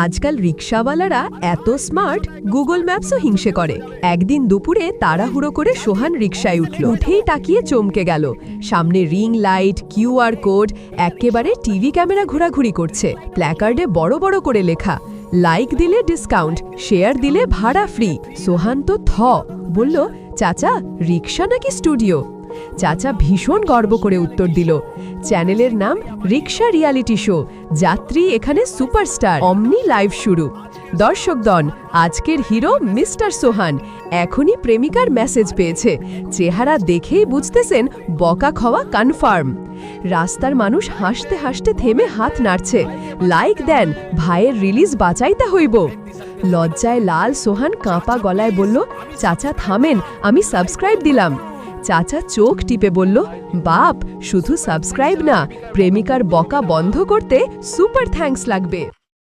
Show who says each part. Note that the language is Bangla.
Speaker 1: আজকাল রিকশাওয়ালারা এত স্মার্ট, গুগল ম্যাপসও হিংসে করে। একদিন দুপুরে তাড়াহুড়ো করে সোহান রিকশায় উঠল। উঠেই তাকিয়ে চমকে গেল। সামনে রিং লাইট, কিউআর কোড, একেবারে টিভি ক্যামেরা ঘোরাঘুরি করছে। প্ল্যাকার্ডে বড় বড় করে লেখা, লাইক দিলে ডিসকাউন্ট, শেয়ার দিলে ভাড়া ফ্রি। সোহান তো বলল, চাচা, রিকশা নাকি স্টুডিও? চাচা ভীষণ গর্ব করে উত্তর দিল, চ্যানেলের নাম রিকশা রিয়ালিটি শো, যাত্রী এখানে সুপারস্টার, অমনি লাইভ শুরু। দর্শকগণ, আজকের হিরো মিস্টার সোহান এখনই প্রেমিকার মেসেজ পেয়েছে। চেহারা দেখেই বুঝতেছেন বকা খাওয়া কনফার্ম। রাস্তার মানুষ হাসতে হাসতে থেমে হাত নাড়ছে। লাইক দেন, ভাইয়ের রিলিজ বাঁচাইতে হইব। লজ্জায় লাল সোহান কাঁপা গলায় বলল, চাচা থামেন, আমি সাবস্ক্রাইব দিলাম। চাচা চোখ টিপে বলল, বাপ, শুধু সাবস্ক্রাইব না, প্রেমিকার বকা বন্ধ করতে সুপার থ্যাঙ্কস লাগবে।